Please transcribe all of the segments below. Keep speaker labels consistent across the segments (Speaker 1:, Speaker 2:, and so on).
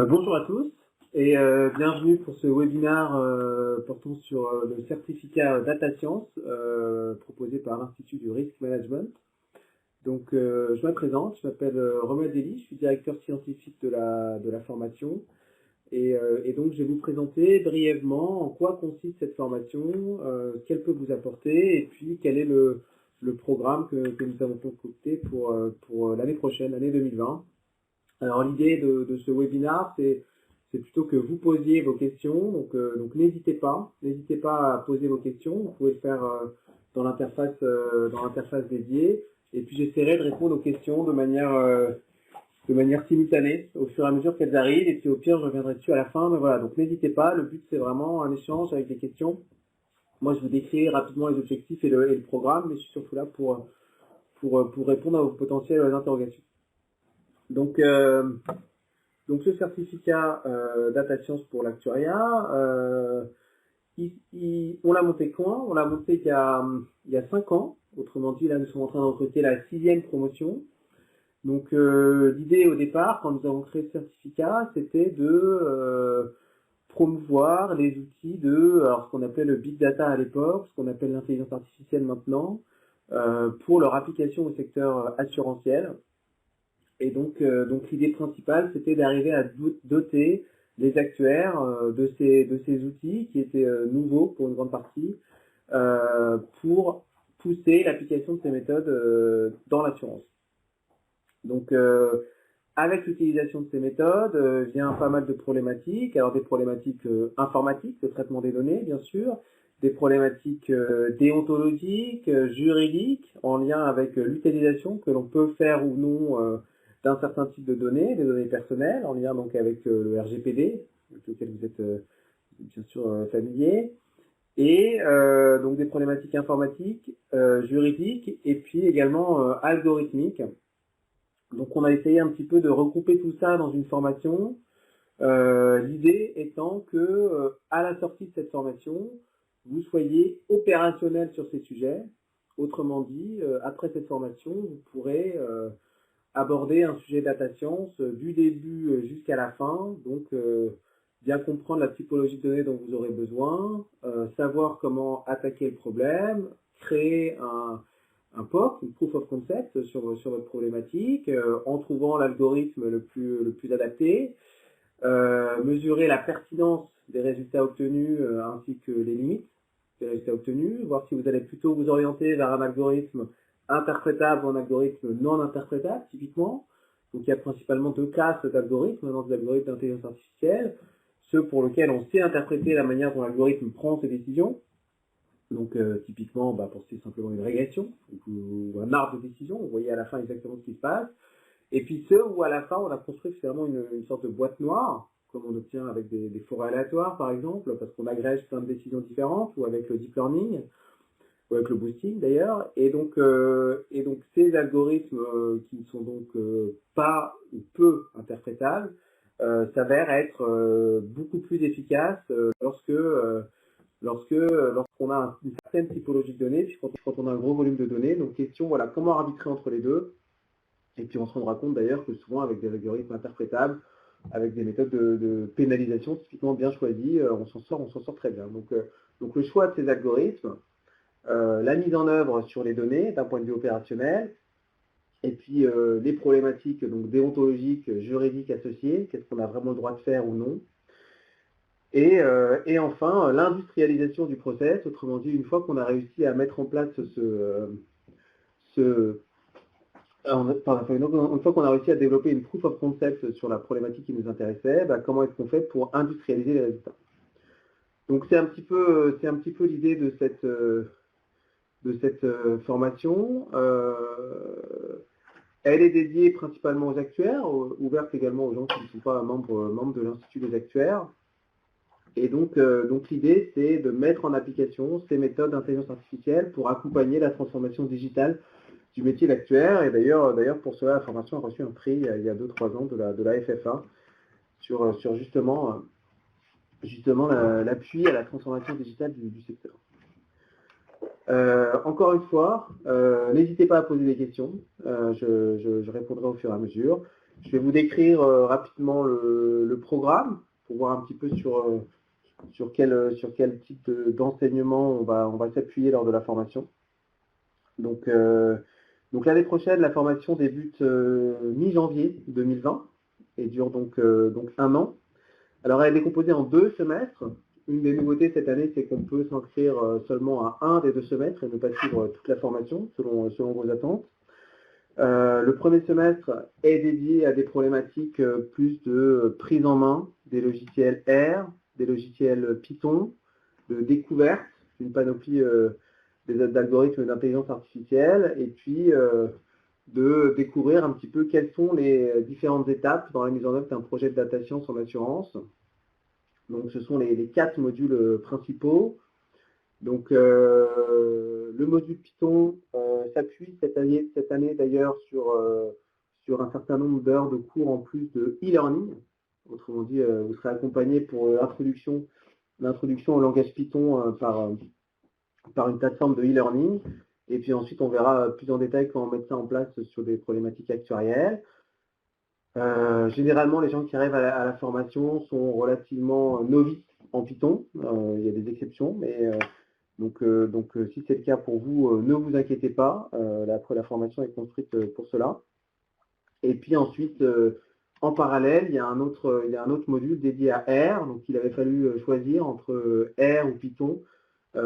Speaker 1: Bonjour à tous et bienvenue pour ce webinaire portant sur le certificat Data Science proposé par l'Institut du Risk Management. Donc je me présente, je m'appelle Romain Dely, je suis directeur scientifique de la formation et donc je vais vous présenter brièvement en quoi consiste cette formation, ce qu'elle peut vous apporter et puis quel est le programme que nous avons concocté pour l'année prochaine, l'année 2020. Alors l'idée de ce webinaire, c'est plutôt que vous posiez vos questions, donc n'hésitez pas à poser vos questions, vous pouvez le faire dans l'interface dédiée, et puis j'essaierai de répondre aux questions de manière simultanée au fur et à mesure qu'elles arrivent, et puis au pire je reviendrai dessus à la fin, mais voilà, donc n'hésitez pas, le but c'est vraiment un échange avec les questions. Moi je vous décris rapidement les objectifs et le programme, mais je suis surtout là pour répondre à vos potentielles interrogations. Donc ce certificat Data Science pour l'actuariat, on l'a monté quand? On l'a monté il y a 5 ans. Autrement dit, là, nous sommes en train de recruter la 6e promotion. Donc l'idée au départ, quand nous avons créé ce certificat, c'était de promouvoir les outils alors ce qu'on appelait le Big Data à l'époque, ce qu'on appelle l'intelligence artificielle maintenant, pour leur application au secteur assurantiel. Et donc l'idée principale, c'était d'arriver à doter les actuaires de ces outils qui étaient nouveaux pour une grande partie, pour pousser l'application de ces méthodes dans l'assurance. Donc avec l'utilisation de ces méthodes vient pas mal de problématiques, alors des problématiques informatiques, le traitement des données bien sûr, des problématiques déontologiques, juridiques, en lien avec l'utilisation que l'on peut faire ou non d'un certain type de données, des données personnelles, en lien donc avec le RGPD, avec lequel vous êtes bien sûr familier, et donc des problématiques informatiques, juridiques, et puis également algorithmiques. Donc on a essayé un petit peu de regrouper tout ça dans une formation, l'idée étant que à la sortie de cette formation, vous soyez opérationnel sur ces sujets. Autrement dit, après cette formation, vous pourrez aborder un sujet data science du début jusqu'à la fin, donc bien comprendre la typologie de données dont vous aurez besoin, savoir comment attaquer le problème, créer un POC, une Proof of Concept sur votre problématique, en trouvant l'algorithme le plus adapté, mesurer la pertinence des résultats obtenus ainsi que les limites des résultats obtenus, voir si vous allez plutôt vous orienter vers un algorithme interprétable ou un algorithme non interprétable, typiquement. Donc il y a principalement 2 classes d'algorithmes dans des algorithmes d'intelligence artificielle, ceux pour lesquels on sait interpréter la manière dont l'algorithme prend ses décisions. Donc typiquement, pour citer simplement une régression ou un arbre de décision, vous voyez à la fin exactement ce qui se passe. Et puis ceux où à la fin on a construit finalement une sorte de boîte noire, comme on obtient avec des forêts aléatoires par exemple, parce qu'on agrège plein de décisions différentes, ou avec le deep learning, ou avec le boosting d'ailleurs, et donc ces algorithmes qui ne sont donc pas ou peu interprétables s'avèrent être beaucoup plus efficaces lorsqu'on a une certaine typologie de données, puis quand on a un gros volume de données. Donc question, voilà, comment arbitrer entre les deux. Et puis on se rendra compte d'ailleurs que souvent avec des algorithmes interprétables, avec des méthodes de pénalisation typiquement bien choisies, on s'en sort très bien. Donc le choix de ces algorithmes, la mise en œuvre sur les données d'un point de vue opérationnel, et puis les problématiques donc déontologiques, juridiques associées, qu'est-ce qu'on a vraiment le droit de faire ou non, et enfin l'industrialisation du process, autrement dit une fois qu'on a réussi à mettre en place une fois qu'on a réussi à développer une proof of concept sur la problématique qui nous intéressait, comment est-ce qu'on fait pour industrialiser les résultats. Donc c'est un petit peu l'idée de cette formation. Elle est dédiée principalement aux actuaires, ouverte également aux gens qui ne sont pas membres de l'Institut des actuaires. Et donc l'idée, c'est de mettre en application ces méthodes d'intelligence artificielle pour accompagner la transformation digitale du métier d'actuaire. Et d'ailleurs, pour cela, la formation a reçu un prix il y a 2-3 ans de la FFA sur justement l'appui à la transformation digitale du secteur. Encore une fois, n'hésitez pas à poser des questions, je répondrai au fur et à mesure. Je vais vous décrire rapidement le programme pour voir un petit peu sur quel type d'enseignement on va s'appuyer lors de la formation. Donc, l'année prochaine, la formation débute mi-janvier 2020 et dure donc 1 an. Alors elle est composée en 2 semestres. Une des nouveautés cette année, c'est qu'on peut s'inscrire seulement à un des 2 semestres et ne pas suivre toute la formation selon vos attentes. Le premier semestre est dédié à des problématiques plus de prise en main des logiciels R, des logiciels Python, de découverte d'une panoplie d'algorithmes d'intelligence artificielle, et puis de découvrir un petit peu quelles sont les différentes étapes dans la mise en œuvre d'un projet de data science en assurance. Donc ce sont les 4 modules principaux. Donc le module Python s'appuie cette année d'ailleurs sur un certain nombre d'heures de cours en plus de e-learning. Autrement dit, vous serez accompagné pour l'introduction au langage Python par une plateforme de e-learning. Et puis ensuite, on verra plus en détail comment mettre ça en place sur des problématiques actuarielles. Généralement, les gens qui arrivent à la formation sont relativement novices en Python. Il y a des exceptions, mais donc si c'est le cas pour vous, ne vous inquiétez pas. La formation est construite pour cela. Et puis ensuite, en parallèle, il y a un autre module dédié à R. Donc il avait fallu choisir entre R ou Python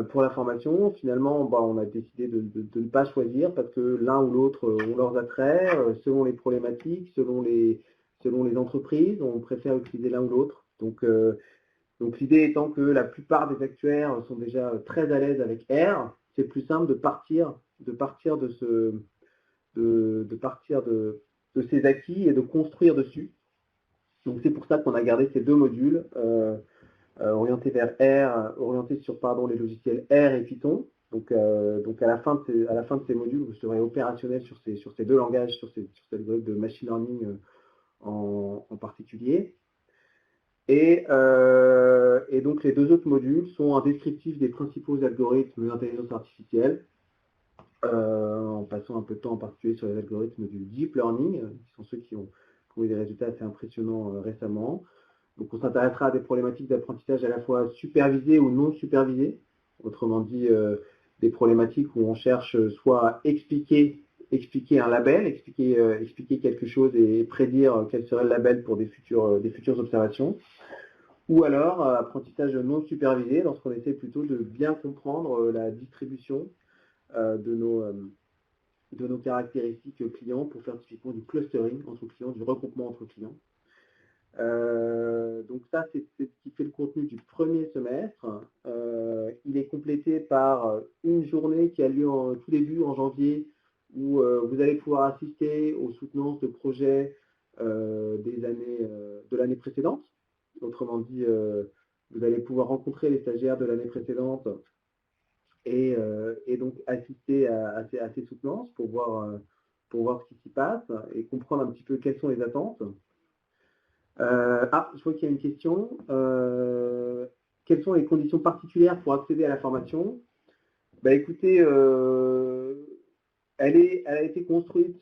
Speaker 1: pour la formation. Finalement, on a décidé de ne pas choisir parce que l'un ou l'autre ont leurs attraits, selon les problématiques, selon les entreprises, on préfère utiliser l'un ou l'autre. Donc l'idée étant que la plupart des actuaires sont déjà très à l'aise avec R, c'est plus simple de partir de ces acquis et de construire dessus. Donc c'est pour ça qu'on a gardé ces 2 modules orientés vers R, orientés sur les logiciels R et Python. Donc à la fin de ces modules, vous serez opérationnel sur ces 2 langages, sur ces algorithmes de machine learning en particulier. Et donc les 2 autres modules sont un descriptif des principaux algorithmes d'intelligence artificielle, en passant un peu de temps en particulier sur les algorithmes du deep learning, qui sont ceux qui ont eu des résultats assez impressionnants récemment. Donc on s'intéressera à des problématiques d'apprentissage à la fois supervisées ou non supervisées, autrement dit des problématiques où on cherche soit à expliquer un label, expliquer quelque chose et prédire quel serait le label pour des futures observations, ou alors apprentissage non supervisé, lorsqu'on essaie plutôt de bien comprendre la distribution de nos caractéristiques clients pour faire typiquement du clustering entre clients, du regroupement entre clients. Donc ça, c'est ce qui fait le contenu du premier semestre. Il est complété par une journée qui a lieu en tout début, en janvier, où vous allez pouvoir assister aux soutenances de projets de l'année précédente. Autrement dit, vous allez pouvoir rencontrer les stagiaires de l'année précédente et donc assister à ces soutenances pour voir ce qui s'y passe et comprendre un petit peu quelles sont les attentes. Je vois qu'il y a une question. Quelles sont les conditions particulières pour accéder à la formation? Écoutez, elle a été construite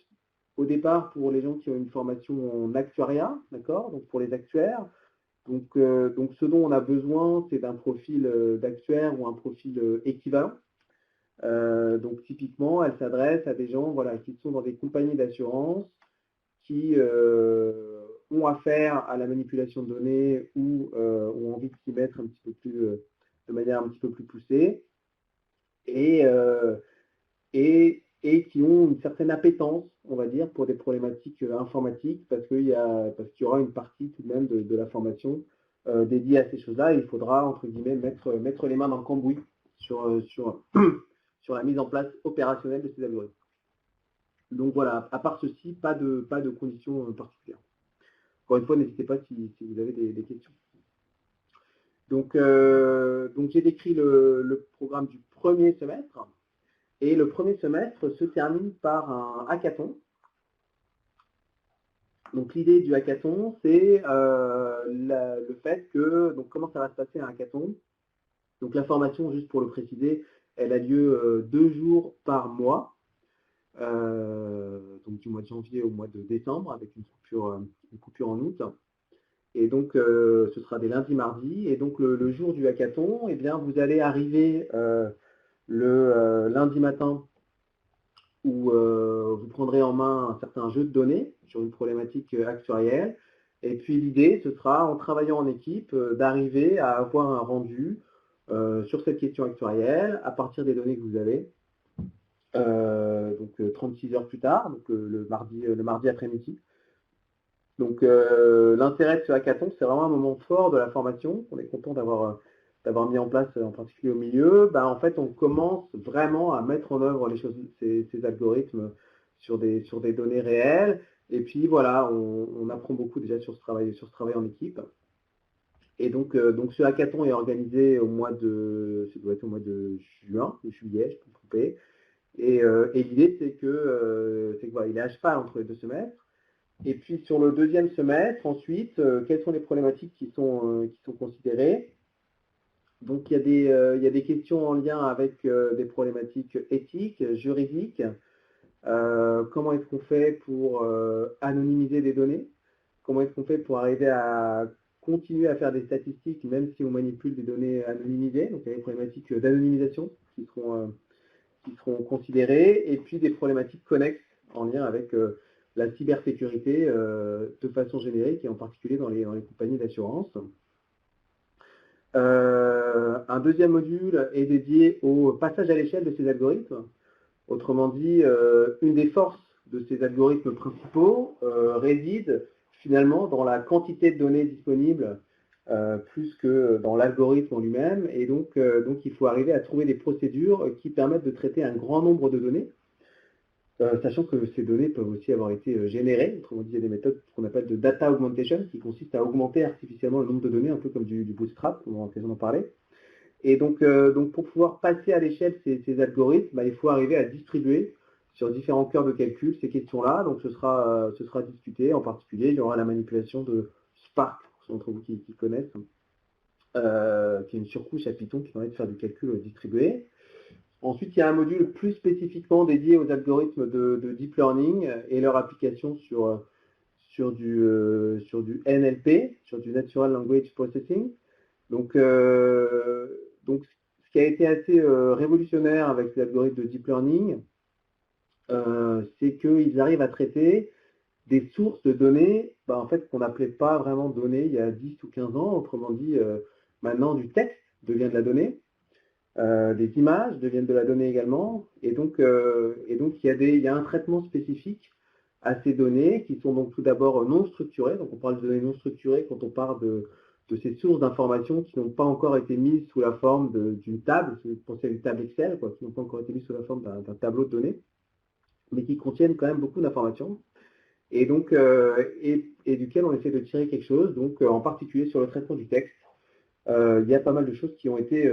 Speaker 1: au départ pour les gens qui ont une formation en actuariat, d'accord, donc pour les actuaires. Donc ce dont on a besoin, c'est d'un profil d'actuaire ou un profil équivalent. Donc typiquement, elle s'adresse à des gens qui sont dans des compagnies d'assurance qui ont affaire à la manipulation de données ou ont envie de s'y mettre de manière un petit peu plus poussée et qui ont une certaine appétence, on va dire, pour des problématiques informatiques parce qu'il y aura une partie tout de même de la formation dédiée à ces choses-là. Il faudra, entre guillemets, mettre les mains dans le cambouis sur la mise en place opérationnelle de ces algorithmes. Donc voilà, à part ceci, pas de conditions particulières. Encore une fois, n'hésitez pas si vous avez des questions. Donc j'ai décrit le programme du premier semestre. Et le premier semestre se termine par un hackathon. Donc l'idée du hackathon, c'est le fait que, donc comment ça va se passer un hackathon? Donc la formation, juste pour le préciser, elle a lieu 2 jours par mois.
Speaker 2: donc du mois de janvier au mois de décembre, avec une coupure en août. Et donc, ce sera des lundis, mardis. Et donc, le jour du hackathon, eh bien, vous allez arriver le lundi matin où vous prendrez en main un certain jeu de données sur une problématique actuarielle. Et puis, l'idée, ce sera, en travaillant en équipe, d'arriver à avoir un rendu sur cette question actuarielle à partir des données que vous avez. Donc, 36 heures plus tard, donc le mardi après-midi. Donc, l'intérêt de ce hackathon, c'est vraiment un moment fort de la formation. On est content d'avoir mis en place, en particulier au milieu. Ben, en fait, on commence vraiment à mettre en œuvre les choses, ces algorithmes sur des données réelles. Et puis, voilà, on apprend beaucoup déjà sur ce travail en équipe. Et donc ce hackathon est organisé ça doit être au mois de juin, ou juillet, je peux me tromper. Et l'idée, c'est que voilà, il est à cheval entre les deux semestres. Et puis sur le deuxième semestre, ensuite, quelles sont les problématiques qui sont considérées? Donc il y a des questions en lien avec des problématiques éthiques, juridiques. Comment est-ce qu'on fait pour anonymiser des données? Comment est-ce qu'on fait pour arriver à continuer à faire des statistiques même si on manipule des données anonymisées? Donc il y a des problématiques d'anonymisation qui seront considérées, et puis des problématiques connexes en lien avec la cybersécurité de façon générique, et en particulier dans les compagnies d'assurance. Un deuxième module est dédié au passage à l'échelle de ces algorithmes. Autrement dit, une des forces de ces algorithmes principaux réside finalement dans la quantité de données disponibles plus que dans l'algorithme en lui-même. Et donc, il faut arriver à trouver des procédures qui permettent de traiter un grand nombre de données, sachant que ces données peuvent aussi avoir été générées. Autrement dit, il y a des méthodes qu'on appelle de data augmentation, qui consistent à augmenter artificiellement le nombre de données, un peu comme du bootstrap, on aura l'occasion d'en parler. Et donc, pour pouvoir passer à l'échelle ces algorithmes, bah, il faut arriver à distribuer sur différents cœurs de calcul ces questions-là. Donc, ce sera discuté. En particulier, il y aura la manipulation de Spark, pour ceux d'entre vous qui connaissent, qui est une surcouche à Python qui permet de faire du calcul distribué. Ensuite, il y a un module plus spécifiquement dédié aux algorithmes de deep learning et leur application sur du NLP, sur du Natural Language Processing. Donc, ce qui a été assez révolutionnaire avec les algorithmes de deep learning, c'est qu'ils arrivent à traiter des sources de données, en fait, qu'on n'appelait pas vraiment données il y a 10 ou 15 ans. Autrement dit, maintenant, du texte devient de la donnée. Des images deviennent de la donnée également. Et donc, il y a un traitement spécifique à ces données qui sont donc tout d'abord non structurées. Donc, on parle de données non structurées quand on parle de ces sources d'informations qui n'ont pas encore été mises sous la forme d'une table, si vous pensez à une table Excel, qui n'ont pas encore été mises sous la forme d'un tableau de données, mais qui contiennent quand même beaucoup d'informations, et donc et duquel on essaie de tirer quelque chose, donc en particulier sur le traitement du texte. Il y a pas mal de choses qui ont été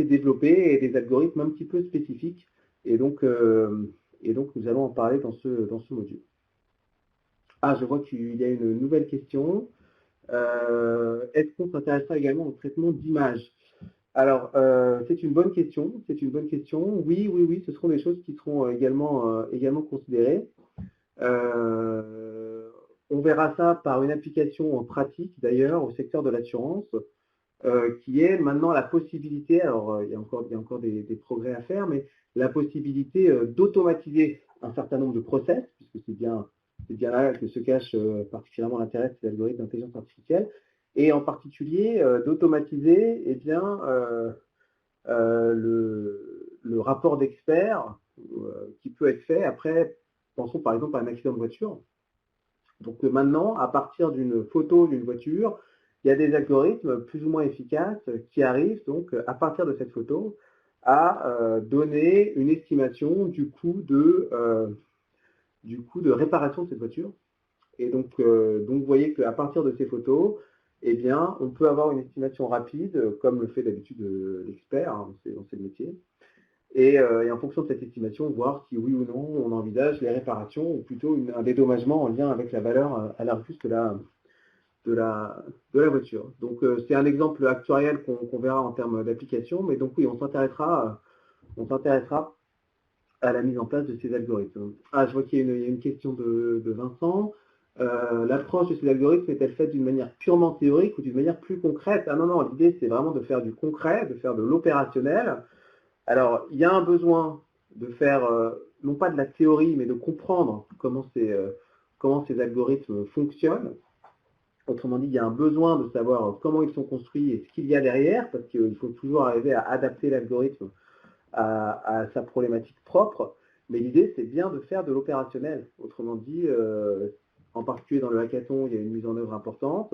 Speaker 2: développées, et des algorithmes un petit peu spécifiques, et donc nous allons en parler dans ce module. Ah, je vois qu'il y a une nouvelle question. Est-ce qu'on s'intéressera également au traitement d'images? Alors, c'est une bonne question. C'est une bonne question. Oui, ce seront des choses qui seront également considérées. On verra ça par une application en pratique, d'ailleurs, au secteur de l'assurance, qui est maintenant la possibilité, alors il y a encore des progrès à faire, mais la possibilité d'automatiser un certain nombre de process, puisque c'est bien là que se cache particulièrement l'intérêt de ces algorithmes d'intelligence artificielle, et en particulier d'automatiser le rapport d'expert qui peut être fait après, pensons par exemple à un accident de voiture. Donc maintenant, à partir d'une photo d'une voiture, il y a des algorithmes plus ou moins efficaces qui arrivent donc à partir de cette photo à donner une estimation du coût de réparation de cette voiture. Et donc vous voyez qu'à partir de ces photos, eh bien, on peut avoir une estimation rapide, comme le fait d'habitude l'expert, dans ces métiers. Et en fonction de cette estimation, voir si oui ou non on envisage les réparations, ou plutôt un dédommagement en lien avec la valeur à l'argus de la voiture. Donc c'est un exemple actuariel qu'on verra en termes d'application, mais donc oui, on s'intéressera à la mise en place de ces algorithmes. Ah, je vois qu'il y a une question de Vincent. L'approche de ces algorithmes est-elle faite d'une manière purement théorique ou d'une manière plus concrète? Ah non, non, l'idée c'est vraiment de faire du concret, de faire de l'opérationnel. Alors, il y a un besoin de faire, non pas de la théorie, mais de comprendre comment ces algorithmes fonctionnent. Autrement dit, il y a un besoin de savoir comment ils sont construits et ce qu'il y a derrière, parce qu'il faut toujours arriver à adapter l'algorithme à sa problématique propre. Mais l'idée, c'est bien de faire de l'opérationnel. Autrement dit, en particulier dans le hackathon, il y a une mise en œuvre importante.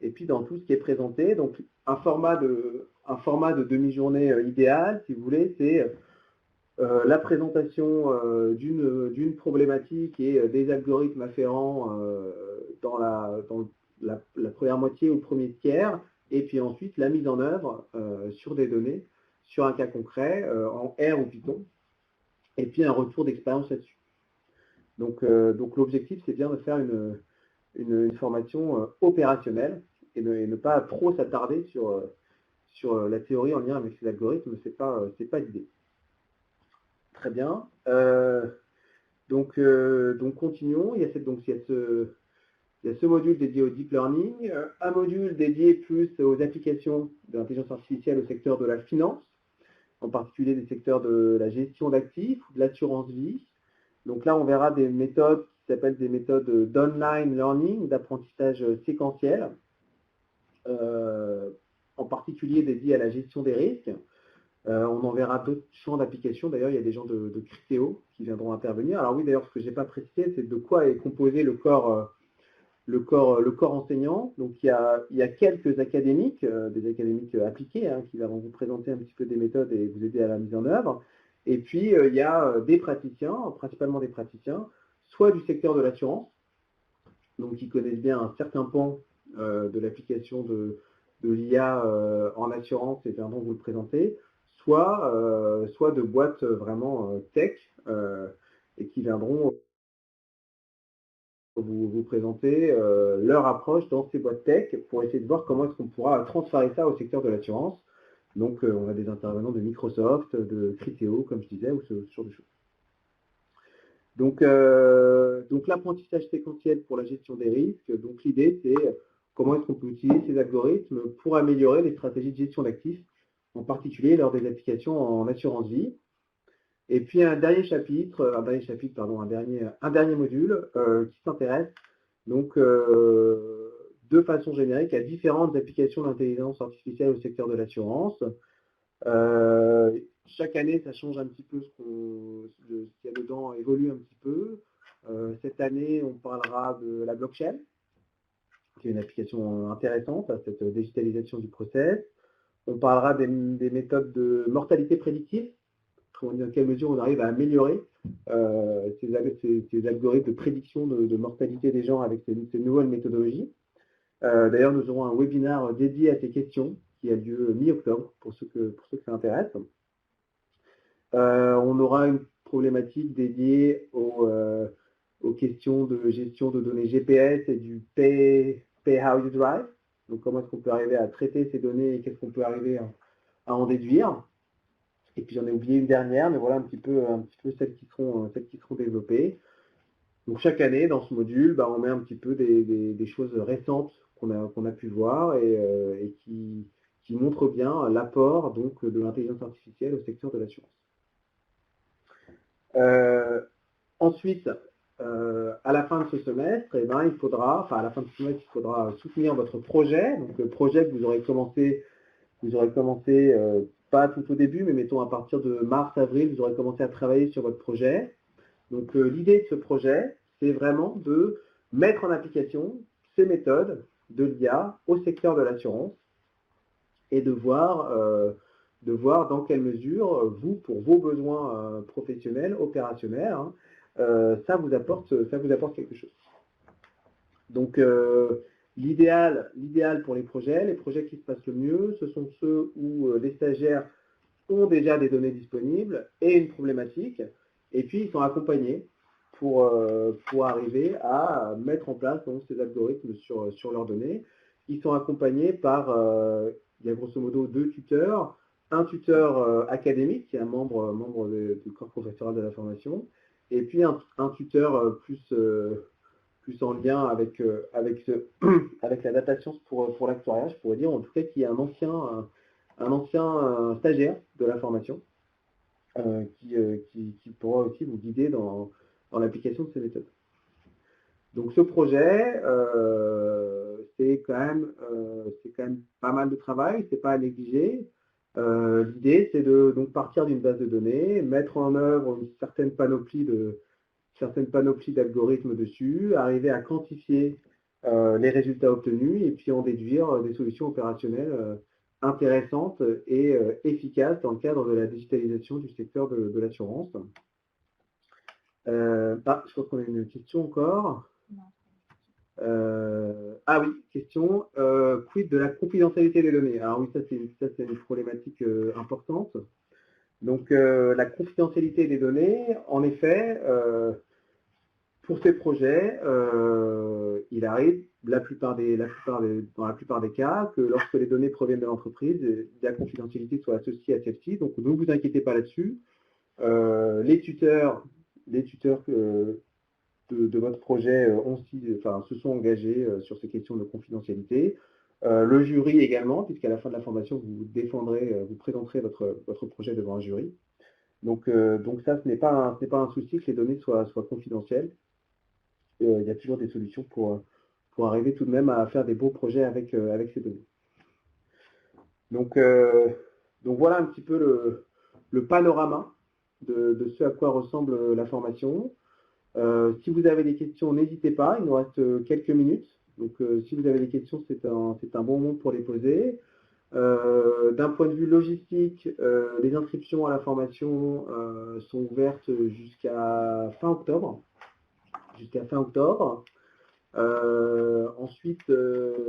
Speaker 2: Et puis dans tout ce qui est présenté, donc un format de demi-journée idéal, si vous voulez, c'est la présentation d'une problématique et des algorithmes afférents dans la première moitié ou le premier tiers, et puis ensuite la mise en œuvre sur des données, sur un cas concret, en R ou Python, et puis un retour d'expérience là-dessus. Donc l'objectif, c'est bien de faire une formation opérationnelle et ne pas trop s'attarder sur la théorie en lien avec ces algorithmes, c'est pas l'idée. Très bien. Donc continuons. Il y a ce module dédié au deep learning, un module dédié plus aux applications de l'intelligence artificielle au secteur de la finance, en particulier des secteurs de la gestion d'actifs ou de l'assurance vie. Donc là, on verra des méthodes qui s'appellent des méthodes d'online learning, d'apprentissage séquentiel, en particulier dédiées à la gestion des risques. On en verra d'autres champs d'application. D'ailleurs, il y a des gens de Criteo qui viendront intervenir. Alors oui, d'ailleurs, ce que je n'ai pas précisé, c'est de quoi est composé le corps enseignant. Donc il y a quelques académiques, des académiques appliqués, qui vont vous présenter un petit peu des méthodes et vous aider à la mise en œuvre. Et puis il y a des praticiens, principalement des praticiens, soit du secteur de l'assurance, donc qui connaissent bien un certain pan de l'application de l'IA en assurance et viendront vous le présenter, soit de boîtes vraiment tech et qui viendront vous présenter leur approche dans ces boîtes tech pour essayer de voir comment est-ce qu'on pourra transférer ça au secteur de l'assurance. Donc on a des intervenants de Microsoft, de Criteo, comme je disais, ou ce genre de choses. Donc l'apprentissage séquentiel pour la gestion des risques. Donc l'idée, c'est comment est-ce qu'on peut utiliser ces algorithmes pour améliorer les stratégies de gestion d'actifs, en particulier lors des applications en assurance vie. Et puis un dernier module qui s'intéresse donc de façon générique à différentes applications d'intelligence artificielle au secteur de l'assurance. Chaque année, ça change un petit peu ce qu'il y a dedans, évolue un petit peu. Cette année, on parlera de la blockchain, qui est une application intéressante à cette digitalisation du process. On parlera des méthodes de mortalité prédictive, dans quelle mesure on arrive à améliorer ces algorithmes de prédiction de mortalité des gens avec ces nouvelles méthodologies. D'ailleurs, nous aurons un webinaire dédié à ces questions qui a lieu mi-octobre pour ceux que ça intéresse. On aura une problématique dédiée aux questions de gestion de données GPS et du pay how you drive. Donc, comment est-ce qu'on peut arriver à traiter ces données et qu'est-ce qu'on peut arriver à en déduire. Et puis j'en ai oublié une dernière, mais voilà un petit peu celles qui seront développées. Donc chaque année, dans ce module, on met un petit peu des choses récentes qu'on a pu voir et qui montrent bien l'apport donc de l'intelligence artificielle au secteur de l'assurance. Ensuite, à la fin de ce semestre, il faudra soutenir votre projet. Donc le projet que vous aurez commencé pas tout au début, mais mettons à partir de mars-avril, vous aurez commencé à travailler sur votre projet. Donc l'idée de ce projet, c'est vraiment de mettre en application ces méthodes de l'IA au secteur de l'assurance et de voir dans quelle mesure, vous, pour vos besoins professionnels, opérationnels, ça vous apporte quelque chose. Donc l'idéal pour les projets qui se passent le mieux, ce sont ceux où les stagiaires ont déjà des données disponibles et une problématique, et puis ils sont accompagnés pour arriver à mettre en place donc, ces algorithmes sur leurs données. Ils sont accompagnés par, il y a grosso modo 2 tuteurs, un tuteur académique, qui est un membre du corps professoral de la formation, et puis un tuteur plus en lien avec la data science pour l'actuariat, je pourrais dire, en tout cas qui est un ancien stagiaire de la formation, qui pourra aussi vous guider dans l'application de ces méthodes. Donc ce projet, c'est quand même pas mal de travail, c'est pas à négliger. L'idée, c'est de donc partir d'une base de données, mettre en œuvre une certaine panoplie d'algorithmes dessus, arriver à quantifier les résultats obtenus et puis en déduire des solutions opérationnelles intéressantes et efficaces dans le cadre de la digitalisation du secteur de l'assurance. Je crois qu'on a une question encore. Ah oui, question. Quid de la confidentialité des données? Alors oui, ça c'est une problématique importante. Donc la confidentialité des données, en effet, pour ces projets, il arrive dans la plupart des cas que lorsque les données proviennent de l'entreprise, la confidentialité soit associée à celle-ci. Donc ne vous inquiétez pas là-dessus. Les tuteurs de votre projet se sont engagés sur ces questions de confidentialité. Le jury également, puisqu'à la fin de la formation, vous présenterez votre projet devant un jury. Donc ça, ce n'est pas un souci que les données soient confidentielles. Il y a toujours des solutions pour arriver tout de même à faire des beaux projets avec ces données. Donc voilà un petit peu le panorama de ce à quoi ressemble la formation. Si vous avez des questions, n'hésitez pas, il nous reste quelques minutes. Donc si vous avez des questions, c'est un bon moment pour les poser. D'un point de vue logistique, les inscriptions à la formation sont ouvertes jusqu'à fin octobre. Ensuite,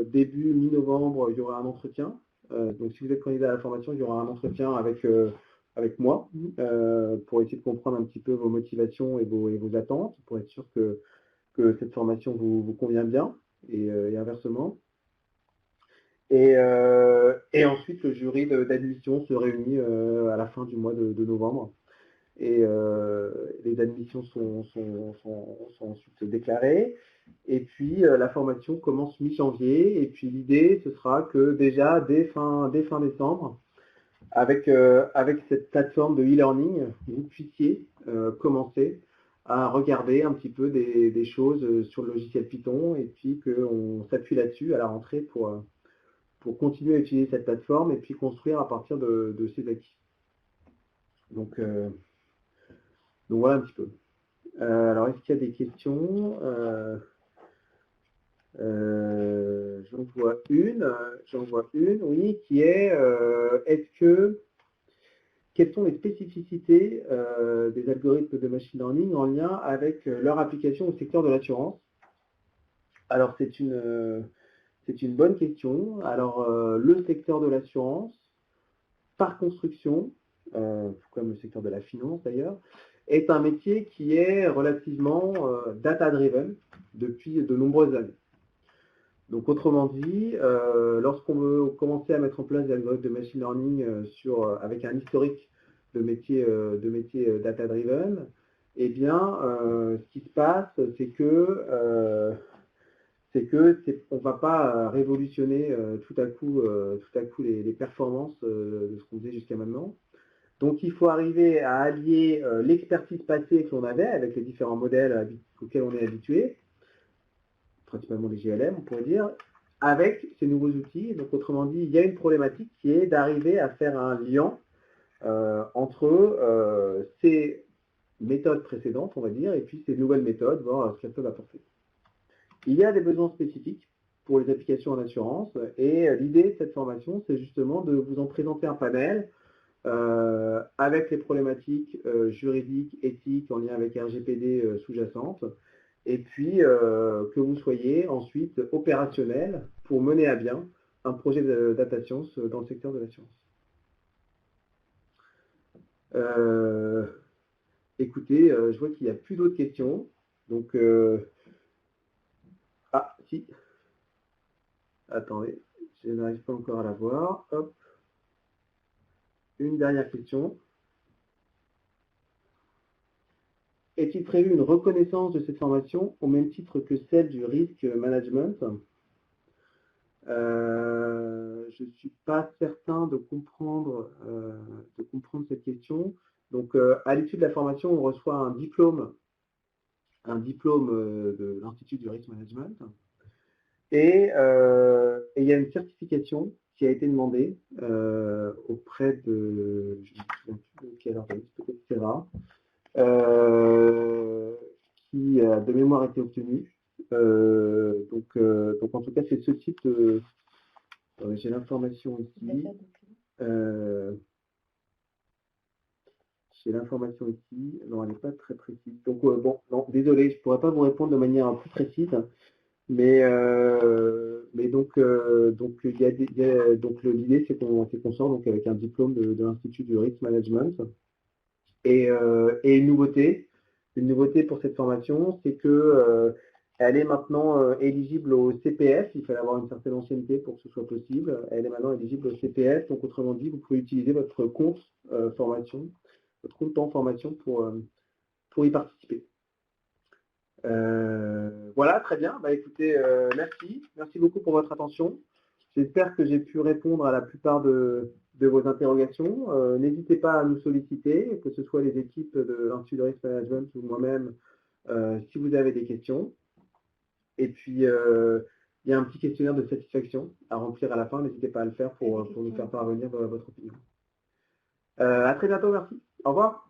Speaker 2: début mi-novembre, il y aura un entretien. Donc si vous êtes candidat à la formation, il y aura un entretien avec moi pour essayer de comprendre un petit peu vos motivations et vos attentes, pour être sûr que cette formation vous convient bien et inversement. Et ensuite, le jury d'admission se réunit à la fin du mois de novembre. Et les admissions sont ensuite déclarées. Et puis, la formation commence mi-janvier. Et puis, l'idée, ce sera que déjà, dès fin décembre, avec cette plateforme de e-learning, vous puissiez commencer à regarder un petit peu des choses sur le logiciel Python et puis qu'on s'appuie là-dessus à la rentrée pour continuer à utiliser cette plateforme et puis construire à partir de ces acquis. Donc voilà un petit peu. Alors, est-ce qu'il y a des questions? J'en vois une, oui, qui est quelles sont les spécificités des algorithmes de machine learning en lien avec leur application au secteur de l'assurance? Alors, c'est une bonne question. Alors, le secteur de l'assurance, par construction, comme le secteur de la finance d'ailleurs, est un métier qui est relativement data-driven depuis de nombreuses années. Donc, autrement dit, lorsqu'on veut commencer à mettre en place des algorithmes de machine learning avec un historique de métiers data-driven, eh bien, ce qui se passe, c'est que on ne va pas révolutionner tout à coup les performances de ce qu'on faisait jusqu'à maintenant. Donc, il faut arriver à allier l'expertise passée que l'on avait avec les différents modèles auxquels on est habitué, principalement les GLM, on pourrait dire, avec ces nouveaux outils. Donc, autrement dit, il y a une problématique qui est d'arriver à faire un lien entre ces méthodes précédentes, on va dire, et puis ces nouvelles méthodes, voir ce qu'elles peuvent apporter. Il y a des besoins spécifiques pour les applications en assurance, et l'idée de cette formation, c'est justement de vous en présenter un panel avec les problématiques juridiques, éthiques, en lien avec RGPD sous-jacentes, et puis que vous soyez ensuite opérationnel pour mener à bien un projet de data science dans le secteur de l'assurance. Écoutez, je vois qu'il n'y a plus d'autres questions, donc ah, si. Attendez, je n'arrive pas encore à la voir. Hop. une dernière question. Est-il prévu une reconnaissance de cette formation au même titre que celle du risk management? Je ne suis pas certain de comprendre cette question. Donc, à l'issue de la formation, on reçoit un diplôme de l'Institut du Risk Management. Et il y a une certification qui a été demandée auprès de, je ne me souviens plus de quel organisme, peut-être Serra, qui de mémoire a été obtenue. Donc en tout cas, c'est ce type de... j'ai l'information ici. J'ai l'information ici. Non, elle n'est pas très précise. Donc bon, non, désolé, je ne pourrais pas vous répondre de manière plus précise. Mais donc l'idée c'est qu'on sort donc avec un diplôme de l'Institut du Risk Management et une nouveauté pour cette formation, c'est que elle est maintenant éligible au CPF. Il fallait avoir une certaine ancienneté pour que ce soit possible. Elle est maintenant éligible au CPF, donc autrement dit, vous pouvez utiliser votre compte formation, votre compte en formation pour y participer. Voilà, très bien. Bah, écoutez, merci beaucoup pour votre attention. J'espère que j'ai pu répondre à la plupart de vos interrogations. N'hésitez pas à nous solliciter, que ce soit les équipes de l'Institut de Risk Management ou moi-même, si vous avez des questions. Et puis, il y a un petit questionnaire de satisfaction à remplir à la fin. N'hésitez pas à le faire pour nous faire parvenir votre opinion. À très bientôt, merci. Au revoir.